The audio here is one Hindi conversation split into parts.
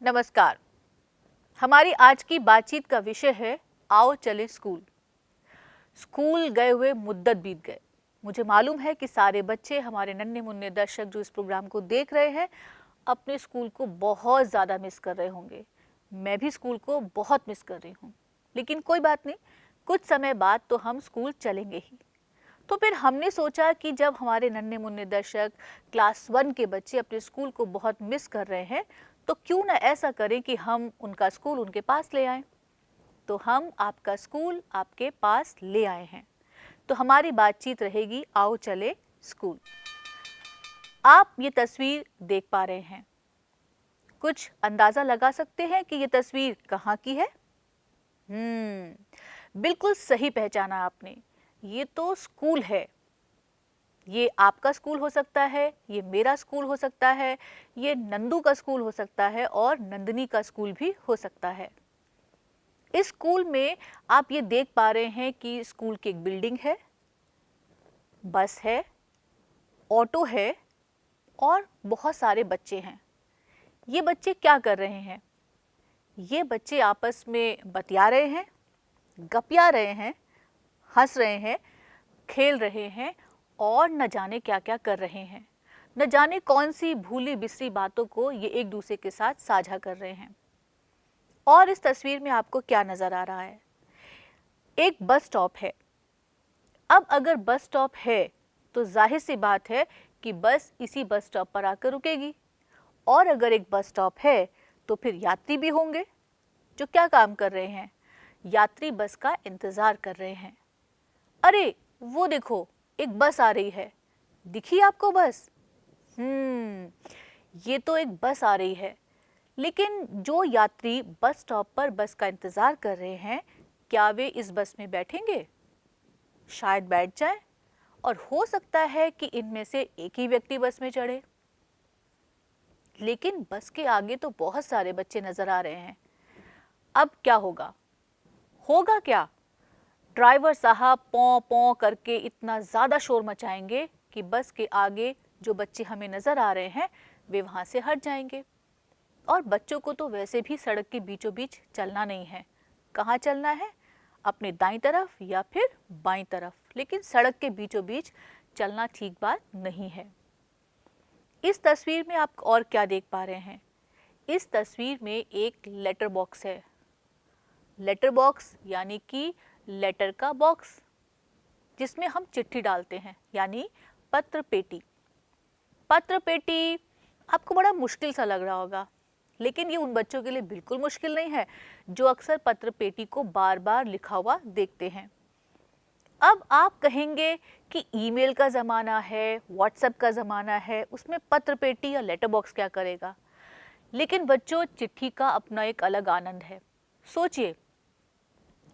नमस्कार। हमारी आज की बातचीत का विषय है आओ चले स्कूल। स्कूल गए हुए मुद्दत बीत गए। मुझे मालूम है कि सारे बच्चे, हमारे नन्हे मुन्ने दर्शक जो इस प्रोग्राम को देख रहे हैं, अपने स्कूल को बहुत ज़्यादा मिस कर रहे होंगे। मैं भी स्कूल को बहुत मिस कर रही हूँ, लेकिन कोई बात नहीं, कुछ समय बाद तो हम स्कूल चलेंगे ही। तो फिर हमने सोचा कि जब हमारे नन्हे मुन्ने दर्शक क्लास 1 के बच्चे अपने स्कूल को बहुत मिस कर रहे हैं, तो क्यों ना ऐसा करें कि हम उनका स्कूल उनके पास ले आएं। तो हम आपका स्कूल आपके पास ले आए हैं। तो हमारी बातचीत रहेगी आओ चले स्कूल। आप ये तस्वीर देख पा रहे हैं, कुछ अंदाजा लगा सकते हैं कि ये तस्वीर कहाँ की है? बिल्कुल सही पहचाना आपने। ये तो स्कूल है। ये आपका स्कूल हो सकता है, ये मेरा स्कूल हो सकता है, ये नंदू का स्कूल हो सकता है और नंदनी का स्कूल भी हो सकता है। इस स्कूल में आप ये देख पा रहे हैं कि स्कूल की एक बिल्डिंग है, बस है, ऑटो है और बहुत सारे बच्चे हैं। ये बच्चे क्या कर रहे हैं? ये बच्चे आपस में बतिया रहे हैं, गपिया रहे हैं, हंस रहे हैं, खेल रहे हैं और न जाने क्या क्या कर रहे हैं। न जाने कौन सी भूली बिसरी बातों को ये एक दूसरे के साथ साझा कर रहे हैं। और इस तस्वीर में आपको क्या नजर आ रहा है? एक बस स्टॉप है। अब अगर बस स्टॉप है तो जाहिर सी बात है कि बस इसी बस स्टॉप पर आकर रुकेगी। और अगर एक बस स्टॉप है तो फिर यात्री भी होंगे जो क्या काम कर रहे हैं? यात्री बस का इंतजार कर रहे हैं। अरे वो देखो, एक बस आ रही है। दिखी आपको बस? ये तो एक बस आ रही है, लेकिन जो यात्री बस स्टॉप पर बस का इंतजार कर रहे हैं, क्या वे इस बस में बैठेंगे? शायद बैठ जाएं, और हो सकता है कि इनमें से एक ही व्यक्ति बस में चढ़े। लेकिन बस के आगे तो बहुत सारे बच्चे नजर आ रहे हैं। अब क्या होगा? होगा क्या? ड्राइवर साहब पौ पौ करके इतना ज़्यादा शोर मचाएंगे कि बस के आगे जो बच्चे हमें नज़र आ रहे हैं वे वहाँ से हट जाएंगे। और बच्चों को तो वैसे भी सड़क के बीचों बीच चलना नहीं है। कहाँ चलना है? अपने दाईं तरफ या फिर बाईं तरफ, लेकिन सड़क के बीचों बीच चलना ठीक बात नहीं है। इस तस्वीर में आप और क्या देख पा रहे हैं? इस तस्वीर में एक लेटर बॉक्स है। लेटर बॉक्स यानी कि लेटर का बॉक्स, जिसमें हम चिट्ठी डालते हैं, यानी पत्र पेटी। पत्र पेटी आपको बड़ा मुश्किल सा लग रहा होगा, लेकिन ये उन बच्चों के लिए बिल्कुल मुश्किल नहीं है जो अक्सर पत्र पेटी को बार बार लिखा हुआ देखते हैं। अब आप कहेंगे कि ईमेल का ज़माना है, व्हाट्सएप का ज़माना है, उसमें पत्र पेटी या लेटर बॉक्स क्या करेगा? लेकिन बच्चों, चिट्ठी का अपना एक अलग आनंद है। सोचिए,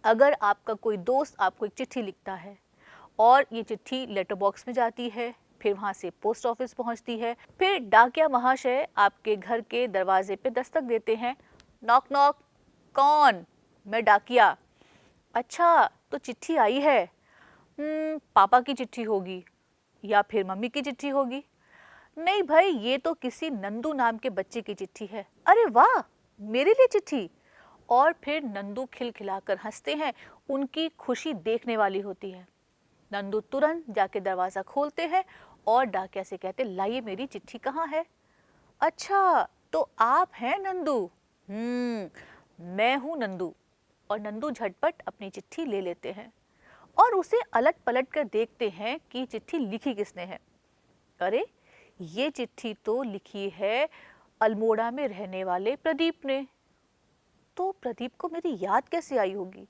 अगर आपका कोई दोस्त आपको एक चिट्ठी लिखता है और ये चिट्ठी लेटर बॉक्स में जाती है, फिर वहाँ से पोस्ट ऑफिस पहुँचती है, फिर डाकिया महाशय आपके घर के दरवाजे पे दस्तक देते हैं। Knock knock. कौन? मैं डाकिया। अच्छा, तो चिट्ठी आई है। पापा की चिट्ठी होगी या फिर मम्मी की चिट्ठी होगी। नहीं भाई, ये तो किसी नंदू नाम के बच्चे की चिट्ठी है। अरे वाह, मेरे लिए चिट्ठी। और फिर नंदू खिलखिलाकर हंसते हैं। उनकी खुशी देखने वाली होती है। नंदू तुरंत जाके दरवाज़ा खोलते हैं और डाकिया से कहते, लाइए मेरी चिट्ठी कहाँ है? अच्छा, तो आप हैं नंदू? मैं हूँ नंदू। और नंदू झटपट अपनी चिट्ठी ले लेते हैं और उसे अलट पलट कर देखते हैं कि चिट्ठी लिखी किसने है। अरे, ये चिट्ठी तो लिखी है अल्मोड़ा में रहने वाले प्रदीप ने। तो प्रदीप को मेरी याद कैसे आई होगी?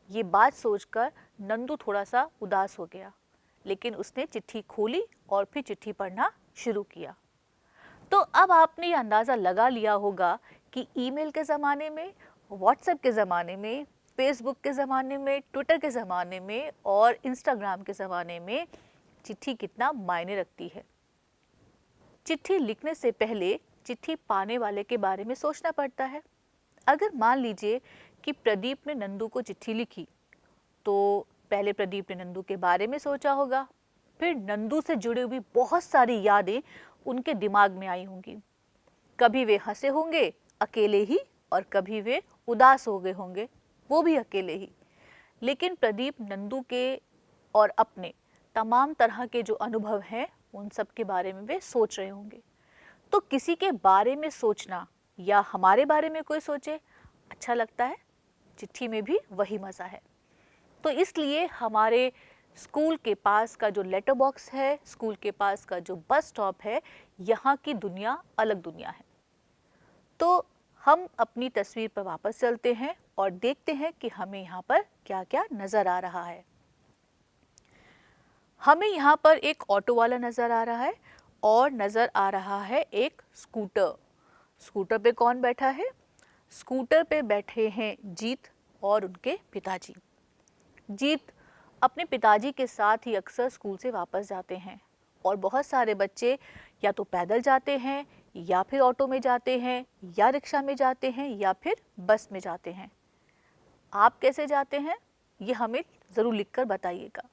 ये बात सोचकर नंदू थोड़ा सा उदास हो गया, लेकिन उसने चिट्ठी खोली और फिर चिट्ठी पढ़ना शुरू किया। तो अब आपने ये अंदाज़ा लगा लिया होगा कि ईमेल के ज़माने में, व्हाट्सएप के ज़माने में, फेसबुक के ज़माने में, ट्विटर के ज़माने में और इंस्टाग्राम के ज़माने में चिट्ठी कितना मायने रखती है। चिट्ठी लिखने से पहले चिट्ठी पाने वाले के बारे में सोचना पड़ता है। अगर मान लीजिए कि प्रदीप ने नंदू को चिट्ठी लिखी, तो पहले प्रदीप ने नंदू के बारे में सोचा होगा, फिर नंदू से जुड़ी हुई बहुत सारी यादें उनके दिमाग में आई होंगी। कभी वे हंसे होंगे अकेले ही, और कभी वे उदास हो गए होंगे, वो भी अकेले ही। लेकिन प्रदीप नंदू के और अपने तमाम तरह के जो अनुभव हैं उन सब के बारे में वे सोच रहे होंगे। तो किसी के बारे में सोचना या हमारे बारे में कोई सोचे, अच्छा लगता है। चिट्ठी में भी वही मज़ा है। तो इसलिए हमारे स्कूल के पास का जो लेटर बॉक्स है, स्कूल के पास का जो बस स्टॉप है, यहाँ की दुनिया अलग दुनिया है। तो हम अपनी तस्वीर पर वापस चलते हैं और देखते हैं कि हमें यहाँ पर क्या क्या नज़र आ रहा है। हमें यहाँ पर एक ऑटो वाला नज़र आ रहा है और नज़र आ रहा है एक स्कूटर। स्कूटर पे कौन बैठा है? स्कूटर पे बैठे हैं जीत और उनके पिताजी। जीत अपने पिताजी के साथ ही अक्सर स्कूल से वापस जाते हैं और बहुत सारे बच्चे या तो पैदल जाते हैं या फिर ऑटो में जाते हैं या रिक्शा में जाते हैं या फिर बस में जाते हैं। आप कैसे जाते हैं ये हमें ज़रूर लिखकर बताइएगा।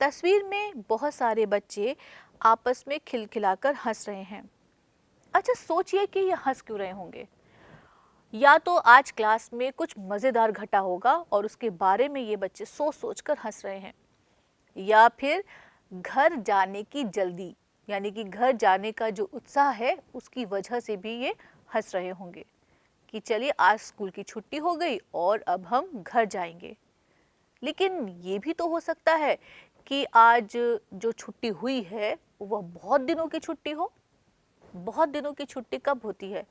तस्वीर में बहुत सारे बच्चे आपस में खिलखिलाकर हंस रहे हैं। अच्छा, सोचिए कि ये हंस क्यों रहे होंगे। या तो आज क्लास में कुछ मज़ेदार घटा होगा और उसके बारे में ये बच्चे सोच सोच कर हंस रहे हैं, या फिर घर जाने की जल्दी, यानी कि घर जाने का जो उत्साह है उसकी वजह से भी ये हंस रहे होंगे कि चलिए आज स्कूल की छुट्टी हो गई और अब हम घर जाएंगे। लेकिन ये भी तो हो सकता है कि आज जो छुट्टी हुई है वह बहुत दिनों की छुट्टी हो। बहुत दिनों की छुट्टी कब होती है?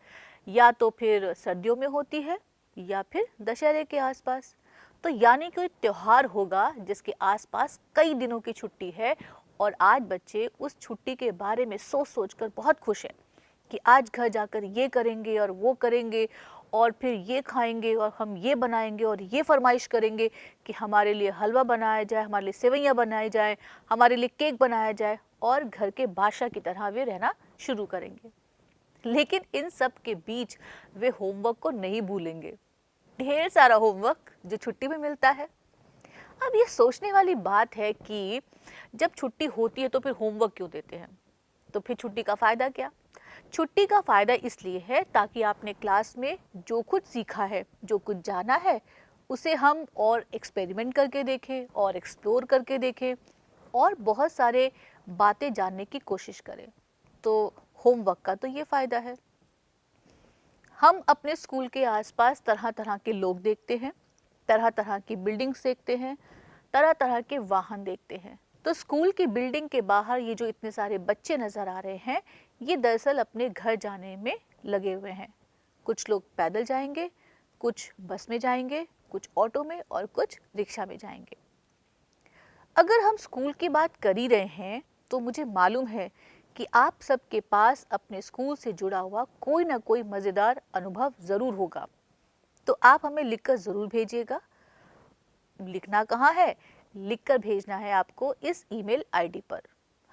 या तो फिर सर्दियों में होती है या फिर दशहरे के आसपास। तो यानी कोई त्योहार होगा जिसके आसपास कई दिनों की छुट्टी है और आज बच्चे उस छुट्टी के बारे में सोच सोच कर बहुत खुश हैं कि आज घर जाकर ये करेंगे और वो करेंगे और फिर ये खाएंगे और हम ये बनाएंगे और ये फरमाइश करेंगे कि हमारे लिए हलवा बनाया जाए, हमारे लिए सेवइयाँ बनाई जाए, हमारे लिए केक बनाया जाए और घर के बादशाह की तरह वे रहना शुरू करेंगे। लेकिन इन सब के बीच वे होमवर्क को नहीं भूलेंगे। ढेर सारा होमवर्क जो छुट्टी में मिलता है। अब ये सोचने वाली बात है कि जब छुट्टी होती है तो फिर होमवर्क क्यों देते हैं? तो फिर छुट्टी का फ़ायदा क्या? छुट्टी का फ़ायदा इसलिए है ताकि आपने क्लास में जो कुछ सीखा है, जो कुछ जाना है, उसे हम और एक्सपेरिमेंट करके देखें और एक्सप्लोर करके देखें और बहुत सारे बातें जानने की कोशिश करें। तो होमवर्क का तो ये फ़ायदा है। हम अपने स्कूल के आसपास तरह तरह के लोग देखते हैं, तरह तरह की बिल्डिंग्स देखते हैं, तरह तरह के वाहन देखते हैं। तो स्कूल की बिल्डिंग के बाहर ये जो इतने सारे बच्चे नज़र आ रहे हैं, ये दरअसल अपने घर जाने में लगे हुए हैं। कुछ लोग पैदल जाएंगे, कुछ बस में जाएंगे, कुछ ऑटो में और कुछ रिक्शा में जाएंगे। अगर हम स्कूल की बात कर ही रहे हैं तो मुझे मालूम है कि आप सबके पास अपने स्कूल से जुड़ा हुआ कोई ना कोई मज़ेदार अनुभव ज़रूर होगा। तो आप हमें लिखकर ज़रूर भेजिएगा। लिखना कहाँ है? लिखकर भेजना है आपको इस ईमेल आईडी पर।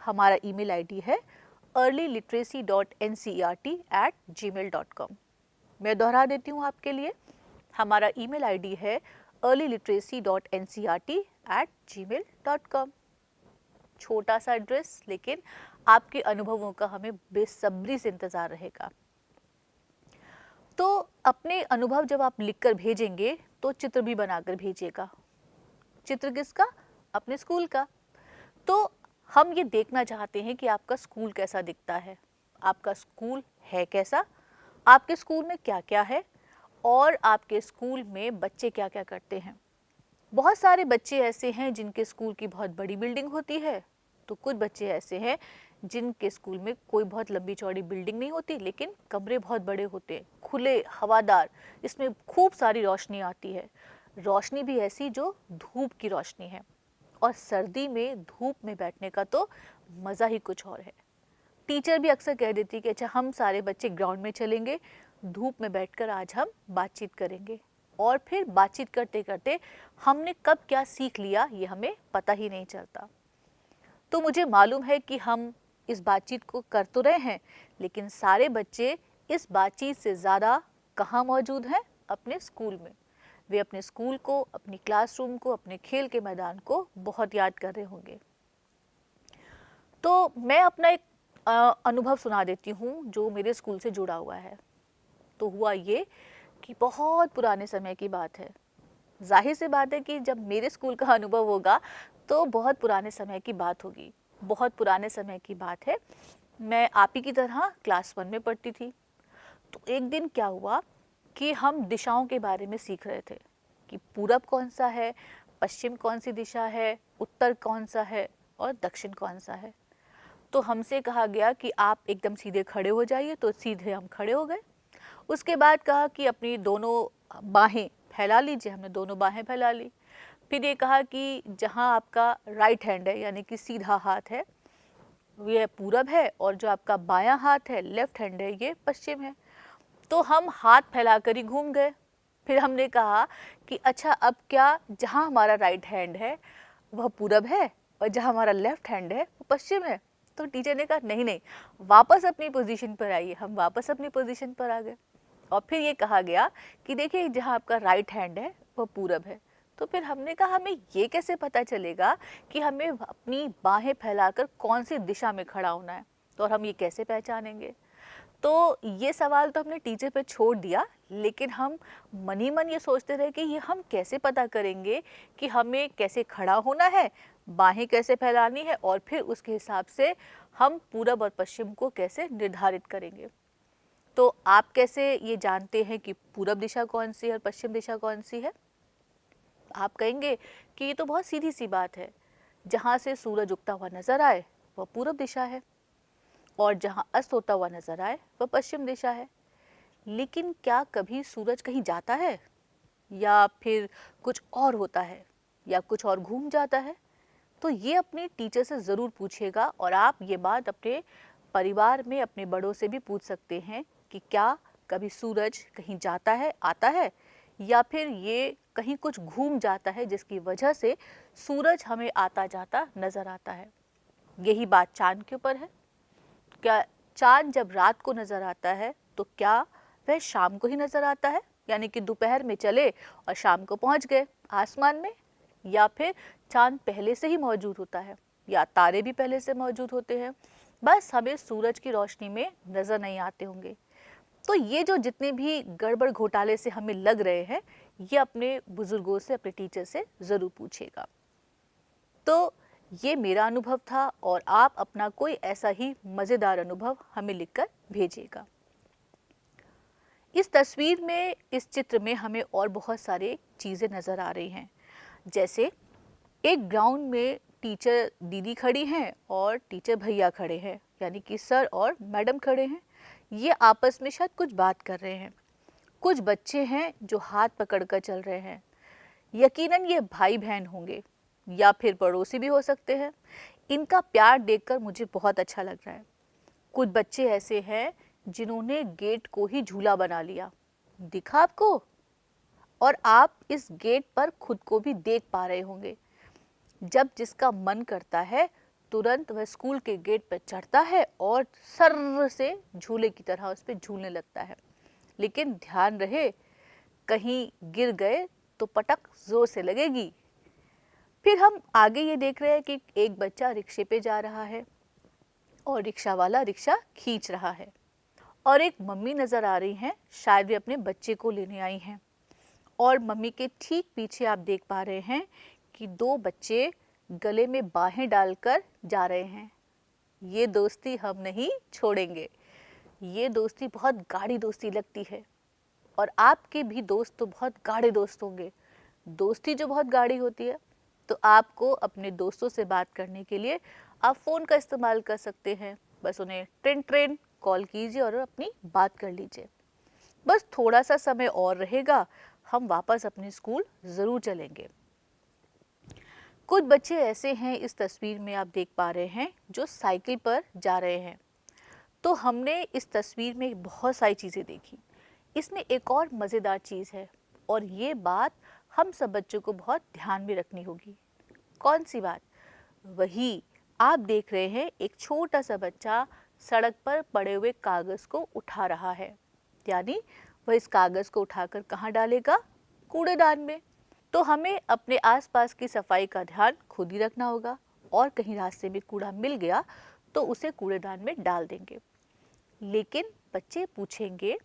हमारा ईमेल आईडी है earlyliteracy.ncert@gmail.com। मैं दोहरा देती हूँ आपके लिए। हमारा ईमेल आईडी है earlyliteracy.ncert@gmail.com। छोटा सा एड्रेस, लेकिन आपके अनुभवों का हमें बेसब्री से इंतज़ार रहेगा। तो अपने अनुभव जब आप लिखकर भेजेंगे तो चित्र भी बनाकर भेजिएगा। चित्र किसका? अपने स्कूल का। तो हम ये देखना चाहते हैं कि आपका स्कूल कैसा दिखता है, आपका स्कूल है कैसा, आपके स्कूल में क्या क्या है और आपके स्कूल में बच्चे क्या क्या करते हैं। बहुत सारे बच्चे ऐसे हैं जिनके स्कूल की बहुत बड़ी बिल्डिंग होती है, तो कुछ बच्चे ऐसे हैं जिनके स्कूल में कोई बहुत लंबी चौड़ी बिल्डिंग नहीं होती, लेकिन कमरे बहुत बड़े होते हैं, खुले, हवादार, इसमें खूब सारी रोशनी आती है। रोशनी भी ऐसी जो धूप की रोशनी है, और सर्दी में धूप में बैठने का तो मज़ा ही कुछ और है। टीचर भी अक्सर कह देती कि अच्छा हम सारे बच्चे ग्राउंड में चलेंगे, धूप में बैठकर आज हम बातचीत करेंगे, और फिर बातचीत करते करते हमने कब क्या सीख लिया ये हमें पता ही नहीं चलता। तो मुझे मालूम है कि हम इस बातचीत को कर तो रहे हैं, लेकिन सारे बच्चे इस बातचीत से ज़्यादा कहाँ मौजूद हैं? अपने स्कूल में। वे अपने स्कूल को, अपनी क्लासरूम को, अपने खेल के मैदान को बहुत याद कर रहे होंगे। तो मैं अपना एक अनुभव सुना देती हूँ जो मेरे स्कूल से जुड़ा हुआ है। तो हुआ ये कि बहुत पुराने समय की बात है। जाहिर सी बात है कि जब मेरे स्कूल का अनुभव होगा तो बहुत पुराने समय की बात होगी। बहुत पुराने समय की बात है, मैं आप ही की तरह क्लास 1 में पढ़ती थी। तो एक दिन क्या हुआ कि हम दिशाओं के बारे में सीख रहे थे कि पूरब कौन सा है, पश्चिम कौन सी दिशा है, उत्तर कौन सा है और दक्षिण कौन सा है। तो हमसे कहा गया कि आप एकदम सीधे खड़े हो जाइए, तो सीधे हम खड़े हो गए। उसके बाद कहा कि अपनी दोनों बाहें फैला लीजिए, हमने दोनों बाहें फैला ली। फिर ये कहा कि जहाँ आपका राइट हैंड है यानी कि सीधा हाथ है ये पूरब है, और जो आपका बायां हाथ है लेफ्ट हैंड है ये पश्चिम है। तो हम हाथ फैलाकर ही घूम गए। फिर हमने कहा कि अच्छा अब क्या जहाँ हमारा राइट हैंड है वह पूरब है और जहाँ हमारा लेफ्ट हैंड है वो पश्चिम है। तो टीचर ने कहा नहीं नहीं, वापस अपनी पोजीशन पर आइए। हम वापस अपनी पोजीशन पर आ गए और फिर ये कहा गया कि देखिए जहाँ आपका राइट हैंड है वह पूरब है। तो फिर हमने कहा हमें ये कैसे पता चलेगा कि हमें अपनी बाहें फैलाकर कौन सी दिशा में खड़ा होना है, तो और हम ये कैसे पहचानेंगे। तो ये सवाल तो हमने टीचर पे छोड़ दिया, लेकिन हम मन ही मन ये सोचते रहे कि ये हम कैसे पता करेंगे कि हमें कैसे खड़ा होना है, बाहें कैसे फैलानी है और फिर उसके हिसाब से हम पूरब और पश्चिम को कैसे निर्धारित करेंगे। तो आप कैसे ये जानते हैं कि पूरब दिशा कौन सी है और पश्चिम दिशा कौन सी है? आप कहेंगे कि ये तो बहुत सीधी सी बात है, जहाँ से सूरज उगता हुआ नजर आए वह पूरब दिशा है और जहाँ अस्त होता हुआ नजर आए वह पश्चिम दिशा है। लेकिन क्या कभी सूरज कहीं जाता है या फिर कुछ और होता है या कुछ और घूम जाता है? तो ये अपने टीचर से ज़रूर पूछिएगा और आप ये बात अपने परिवार में अपने बड़ों से भी पूछ सकते हैं कि क्या कभी सूरज कहीं जाता है, आता है, या फिर ये कहीं कुछ घूम जाता है जिसकी वजह से सूरज हमें आता जाता नजर आता है। यही बात चांद के ऊपर है। क्या चांद जब रात को नजर आता है तो क्या वह शाम को ही नजर आता है, यानी कि दोपहर में चले और शाम को पहुंच गए आसमान में, या फिर चांद पहले से ही मौजूद होता है या तारे भी पहले से मौजूद होते हैं, बस हमें सूरज की रोशनी में नजर नहीं आते होंगे। तो ये जो जितने भी गड़बड़ घोटाले से हमें लग रहे हैं ये अपने बुजुर्गों से, अपने टीचर से जरूर पूछिएगा। तो ये मेरा अनुभव था और आप अपना कोई ऐसा ही मज़ेदार अनुभव हमें लिखकर भेजिएगा। इस तस्वीर में, इस चित्र में हमें और बहुत सारे चीज़ें नज़र आ रही हैं। जैसे एक ग्राउंड में टीचर दीदी खड़ी हैं और टीचर भैया खड़े हैं, यानी कि सर और मैडम खड़े हैं। ये आपस में शायद कुछ बात कर रहे हैं। कुछ बच्चे हैं जो हाथ पकड़कर चल रहे हैं, यकीनन ये भाई बहन होंगे या फिर पड़ोसी भी हो सकते हैं। इनका प्यार देखकर मुझे बहुत अच्छा लग रहा है। कुछ बच्चे ऐसे हैं जिन्होंने गेट को ही झूला बना लिया, दिखा आपको, और आप इस गेट पर खुद को भी देख पा रहे होंगे। जब जिसका मन करता है तुरंत वह स्कूल के गेट पर चढ़ता है और सर्र से झूले की तरह उस पर झूलने लगता है। लेकिन ध्यान रहे, कहीं गिर गए तो पटक जोर से लगेगी। फिर हम आगे ये देख रहे हैं कि एक बच्चा रिक्शे पे जा रहा है और रिक्शा वाला रिक्शा खींच रहा है, और एक मम्मी नजर आ रही हैं, शायद वे अपने बच्चे को लेने आई हैं। और मम्मी के ठीक पीछे आप देख पा रहे हैं कि दो बच्चे गले में बाहें डालकर जा रहे हैं। ये दोस्ती हम नहीं छोड़ेंगे। ये दोस्ती बहुत गाढ़ी दोस्ती लगती है, और आपके भी दोस्त तो बहुत गाढ़े दोस्त होंगे। दोस्ती जो बहुत गाढ़ी होती है, तो आपको अपने दोस्तों से बात करने के लिए आप फ़ोन का इस्तेमाल कर सकते हैं। बस उन्हें ट्रेन ट्रेन कॉल कीजिए और अपनी बात कर लीजिए। बस थोड़ा सा समय और रहेगा, हम वापस अपने स्कूल ज़रूर चलेंगे। कुछ बच्चे ऐसे हैं इस तस्वीर में आप देख पा रहे हैं जो साइकिल पर जा रहे हैं। तो हमने इस तस्वीर में बहुत सारी चीज़ें देखी। इसमें एक और मज़ेदार चीज़ है, और ये बात हम सब बच्चों को बहुत ध्यान में रखनी होगी। कौन सी बात? वही आप देख रहे हैं, एक छोटा सा बच्चा सड़क पर पड़े हुए कागज़ को उठा रहा है, यानी वह इस कागज़ को उठाकर कहाँ डालेगा? कूड़ेदान में। तो हमें अपने आसपास की सफाई का ध्यान खुद ही रखना होगा, और कहीं रास्ते में कूड़ा मिल गया तो उसे कूड़ेदान में डाल देंगे। लेकिन बच्चे पूछेंगे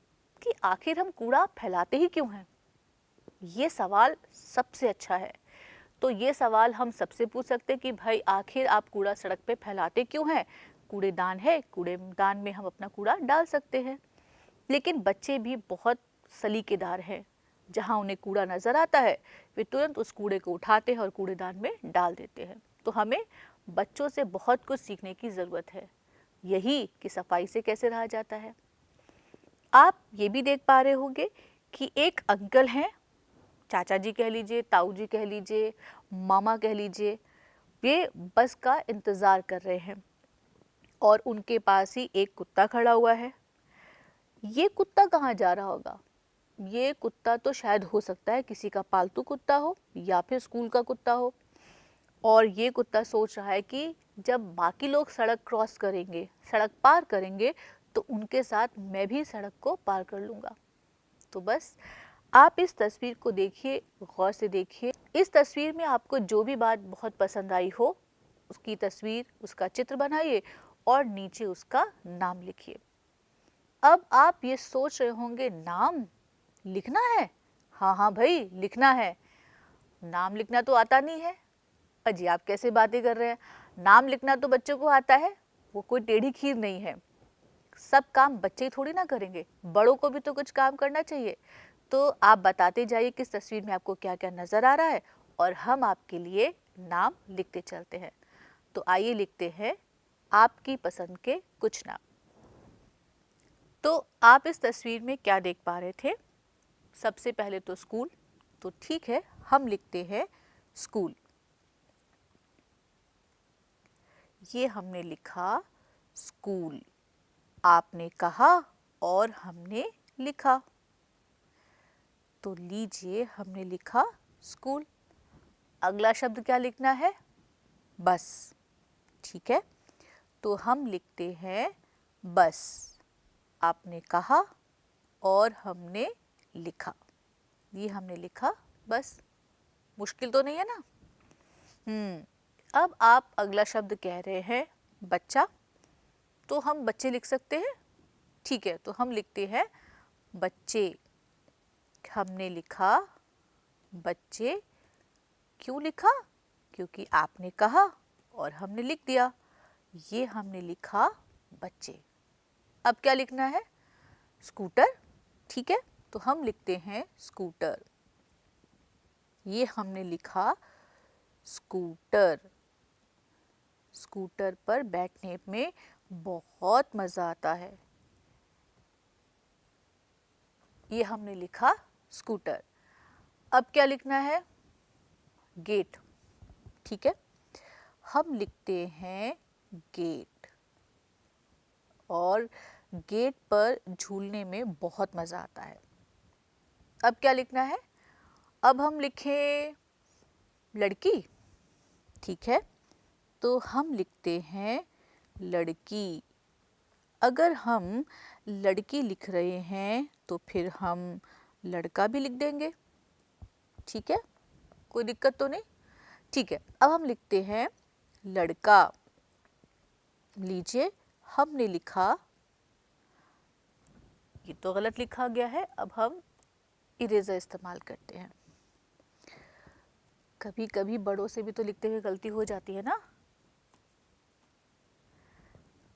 कि आखिर हम कूड़ा फैलाते ही क्यों हैं? ये सवाल सबसे अच्छा है। तो ये सवाल हम सबसे पूछ सकते हैं कि भाई आखिर आप कूड़ा सड़क पे फैलाते क्यों हैं? कूड़ेदान है, कूड़ेदान में हम अपना कूड़ा डाल सकते हैं। लेकिन बच्चे भी बहुत सलीकेदार हैं। जहाँ उन्हें कूड़ा नज़र आता है वे तुरंत उस कूड़े को उठाते हैं और कूड़ेदान में डाल देते हैं। तो हमें बच्चों से बहुत कुछ सीखने की ज़रूरत है, यही कि सफाई से कैसे रहा जाता है। आप ये भी देख पा रहे होंगे कि एक अंकल हैं, चाचा जी कह लीजिए, ताऊ जी कह लीजिए, मामा कह लीजिए, वे बस का इंतज़ार कर रहे हैं और उनके पास ही एक कुत्ता खड़ा हुआ है। ये कुत्ता कहाँ जा रहा होगा? ये कुत्ता तो शायद हो सकता है किसी का पालतू कुत्ता हो या फिर स्कूल का कुत्ता हो, और ये कुत्ता सोच रहा है कि जब बाकी लोग सड़क क्रॉस करेंगे, सड़क पार करेंगे, तो उनके साथ मैं भी सड़क को पार कर लूँगा। तो बस आप इस तस्वीर को देखिए, गौर से देखिए। इस तस्वीर में आपको जो भी बात बहुत पसंद आई हो, उसकी तस्वीर, उसका चित्र बनाइए और नीचे उसका नाम लिखिए। अब आप ये सोच रहे होंगे, नाम लिखना है? हाँ हाँ भाई, लिखना है। नाम लिखना तो आता नहीं है। अजी आप कैसे बातें कर रहे हैं? नाम लिखना तो बच्चों को आता है, वो कोई टेढ़ी खीर नहीं है। सब काम बच्चे थोड़ी ना करेंगे, बड़ों को भी तो कुछ काम करना चाहिए। तो आप बताते जाइए किस तस्वीर में आपको क्या क्या नजर आ रहा है और हम आपके लिए नाम लिखते चलते हैं। तो आइए लिखते हैं आपकी पसंद के कुछ नाम। तो आप इस तस्वीर में क्या देख पा रहे थे? सबसे पहले तो स्कूल, तो ठीक है, हम लिखते हैं स्कूल। ये हमने लिखा स्कूल, आपने कहा और हमने लिखा। तो लीजिए, हमने लिखा स्कूल। अगला शब्द क्या लिखना है? बस। ठीक है, तो हम लिखते हैं बस। आपने कहा और हमने लिखा। ये हमने लिखा बस। मुश्किल तो नहीं है ना? अब आप अगला शब्द कह रहे हैं बच्चा, तो हम बच्चे लिख सकते हैं। ठीक है, तो हम लिखते हैं बच्चे। हमने लिखा बच्चे। क्यों लिखा? क्योंकि आपने कहा और हमने लिख दिया। ये हमने लिखा बच्चे। अब क्या लिखना है? स्कूटर। ठीक है, तो हम लिखते हैं स्कूटर। ये हमने लिखा स्कूटर। स्कूटर पर बैठने में बहुत मज़ा आता है। ये हमने लिखा स्कूटर। अब क्या लिखना है? गेट। ठीक है, हम लिखते हैं गेट। और गेट पर झूलने में बहुत मज़ा आता है। अब क्या लिखना है? अब हम लिखें लड़की। ठीक है, तो हम लिखते हैं लड़की। अगर हम लड़की लिख रहे हैं तो फिर हम लड़का भी लिख देंगे। ठीक है, कोई दिक्कत तो नहीं? ठीक है, अब हम लिखते हैं लड़का। लीजिए, हमने लिखा, ये तो गलत लिखा गया है। अब हम इरेजर इस्तेमाल करते हैं। कभी कभी बड़ों से भी तो लिखते हुए गलती हो जाती है ना?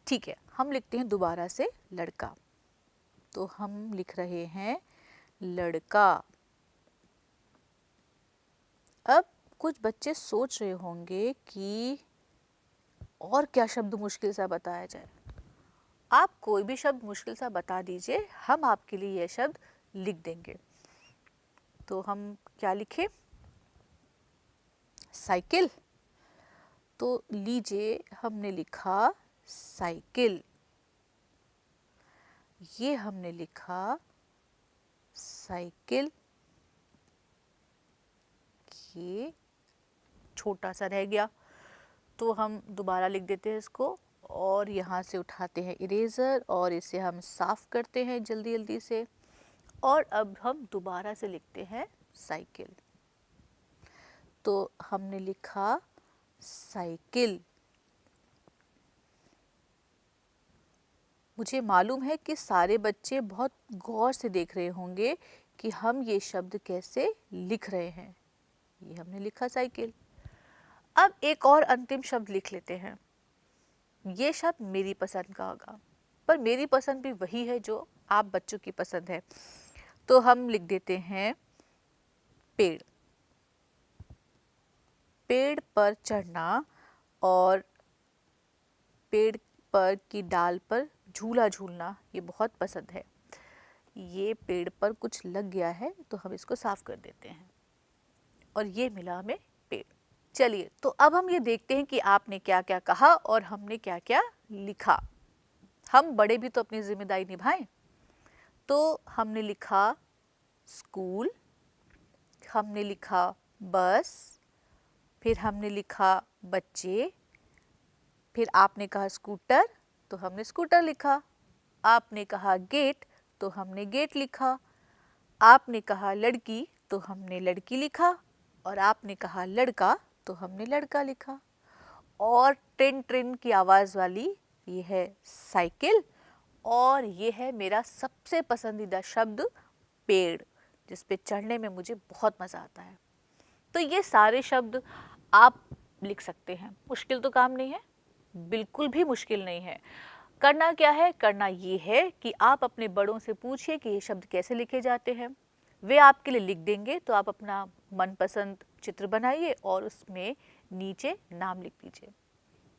ठीक है, हम लिखते हैं दोबारा से लड़का। तो हम लिख रहे हैं लड़का। अब कुछ बच्चे सोच रहे होंगे कि और क्या शब्द मुश्किल सा बताया जाए। आप कोई भी शब्द मुश्किल सा बता दीजिए, हम आपके लिए यह शब्द लिख देंगे। तो हम क्या लिखें? साइकिल। तो लीजिए, हमने लिखा साइकिल। ये हमने लिखा साइकिल। ये छोटा सा रह गया, तो हम दोबारा लिख देते हैं इसको और यहाँ से उठाते हैं इरेज़र और इसे हम साफ़ करते हैं जल्दी जल्दी से। और अब हम दोबारा से लिखते हैं साइकिल। तो हमने लिखा साइकिल। मुझे मालूम है कि सारे बच्चे बहुत गौर से देख रहे होंगे कि हम ये शब्द कैसे लिख रहे हैं। ये हमने लिखा साइकिल। अब एक और अंतिम शब्द लिख लेते हैं। ये शब्द मेरी पसंद का होगा, पर मेरी पसंद भी वही है जो आप बच्चों की पसंद है। तो हम लिख देते हैं पेड़। पेड़ पर चढ़ना और पेड़ पर की डाल पर झूला झूलना ये बहुत पसंद है। ये पेड़ पर कुछ लग गया है तो हम इसको साफ कर देते हैं और ये मिला हमें पेड़। चलिए, तो अब हम ये देखते हैं कि आपने क्या क्या कहा और हमने क्या क्या लिखा। हम बड़े भी तो अपनी जिम्मेदारी निभाएं। तो हमने लिखा स्कूल, हमने लिखा बस, फिर हमने लिखा बच्चे, फिर आपने कहा स्कूटर तो हमने स्कूटर लिखा, आपने कहा गेट तो हमने गेट लिखा, आपने कहा लड़की तो हमने लड़की लिखा, और आपने कहा लड़का तो हमने लड़का लिखा। और ट्रिन ट्रिन की आवाज़ वाली ये है साइकिल, और ये है मेरा सबसे पसंदीदा शब्द पेड़, जिस पे चढ़ने में मुझे बहुत मज़ा आता है। तो ये सारे शब्द आप लिख सकते हैं, मुश्किल तो काम नहीं है, बिल्कुल भी मुश्किल नहीं है। करना क्या है? करना ये है कि आप अपने बड़ों से पूछिए कि ये शब्द कैसे लिखे जाते हैं, वे आपके लिए लिख देंगे। तो आप अपना मनपसंद चित्र बनाइए और उसमें नीचे नाम लिख दीजिए।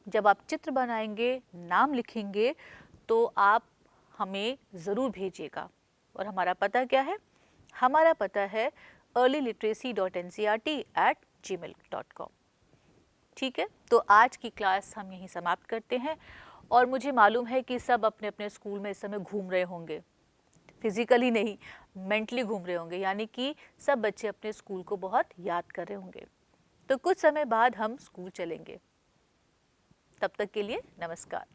जब आप चित्र बनाएंगे, नाम लिखेंगे, तो आप हमें ज़रूर भेजिएगा। और हमारा पता क्या है? हमारा पता है earlyliteracy.ncert@gmail.com। ठीक है, तो आज की क्लास हम यहीं समाप्त करते हैं। और मुझे मालूम है कि सब अपने अपने स्कूल में इस समय घूम रहे होंगे, फिजिकली नहीं, मेंटली घूम रहे होंगे, यानी कि सब बच्चे अपने स्कूल को बहुत याद कर रहे होंगे। तो कुछ समय बाद हम स्कूल चलेंगे। तब तक के लिए नमस्कार।